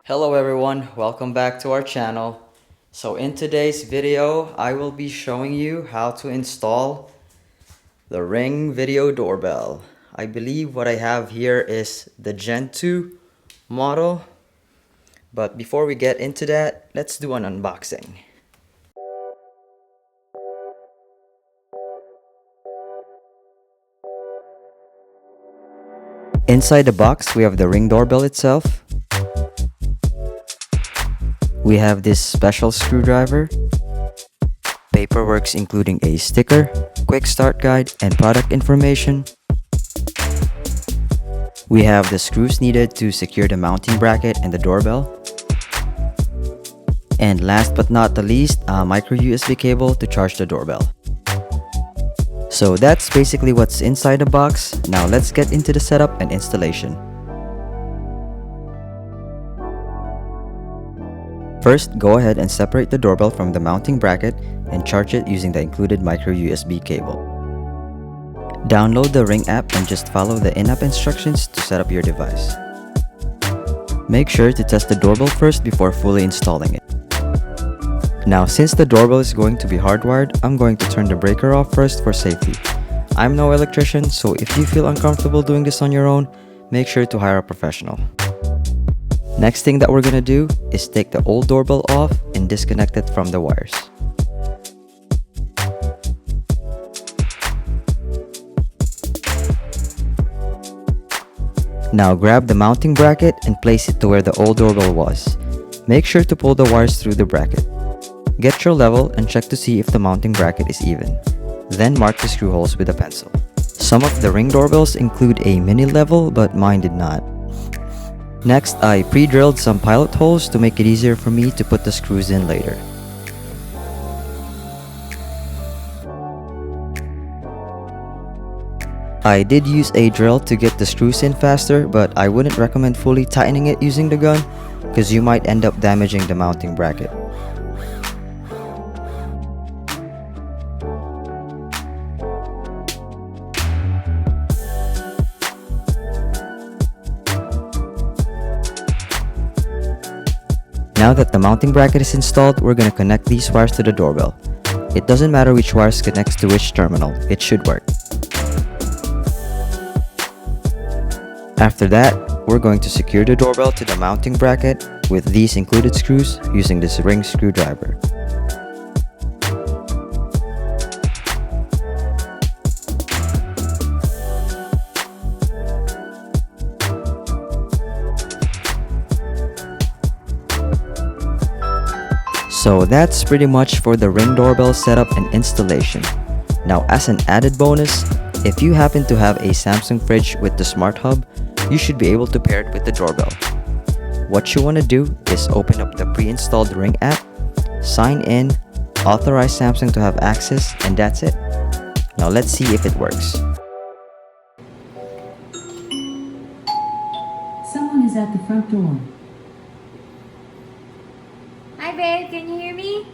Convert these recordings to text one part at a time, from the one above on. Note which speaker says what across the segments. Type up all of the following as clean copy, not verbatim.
Speaker 1: Hello everyone, welcome back to our channel. So in today's video, I will be showing you how to install the Ring video doorbell. I believe what I have here is the Gen 2 model. But before we get into that, let's do an unboxing. Inside the box, we have the Ring doorbell itself. We have this special screwdriver, paperwork including a sticker, quick start guide, and product information. We have the screws needed to secure the mounting bracket and the doorbell. And last but not the least, a micro USB cable to charge the doorbell. So that's basically what's inside the box. Now let's get into the setup and installation. First, go ahead and separate the doorbell from the mounting bracket and charge it using the included micro USB cable. Download the Ring app and just follow the in-app instructions to set up your device. Make sure to test the doorbell first before fully installing it. Now, since the doorbell is going to be hardwired, I'm going to turn the breaker off first for safety. I'm no electrician, so if you feel uncomfortable doing this on your own, make sure to hire a professional. Next thing that we're gonna do is take the old doorbell off and disconnect it from the wires. Now grab the mounting bracket and place it to where the old doorbell was. Make sure to pull the wires through the bracket. Get your level and check to see if the mounting bracket is even. Then mark the screw holes with a pencil. Some of the Ring doorbells include a mini level, but mine did not. Next, I pre-drilled some pilot holes to make it easier for me to put the screws in later. I did use a drill to get the screws in faster, but I wouldn't recommend fully tightening it using the gun because you might end up damaging the mounting bracket. Now that the mounting bracket is installed, we're going to connect these wires to the doorbell. It doesn't matter which wires connects to which terminal, it should work. After that, we're going to secure the doorbell to the mounting bracket with these included screws using this Ring screwdriver. So that's pretty much for the Ring doorbell setup and installation. Now, as an added bonus, if you happen to have a Samsung fridge with the Smarthub, you should be able to pair it with the doorbell. What you want to do is open up the pre-installed Ring app, sign in, authorize Samsung to have access, and that's it. Now let's see if it works.
Speaker 2: Someone is at the front door.
Speaker 3: Hi babe, can you hear me?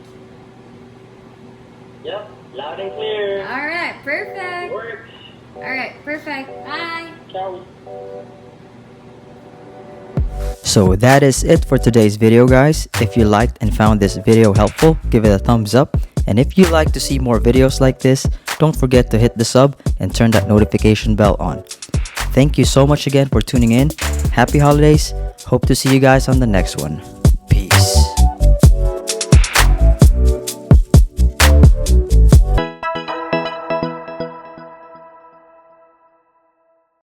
Speaker 4: Yep, loud and clear.
Speaker 3: Alright, perfect.
Speaker 4: Works.
Speaker 3: Alright, perfect. Bye.
Speaker 4: Ciao.
Speaker 1: So that is it for today's video, guys. If you liked and found this video helpful, give it a thumbs up. And if you like to see more videos like this, don't forget to hit the sub and turn that notification bell on. Thank you so much again for tuning in. Happy holidays. Hope to see you guys on the next one.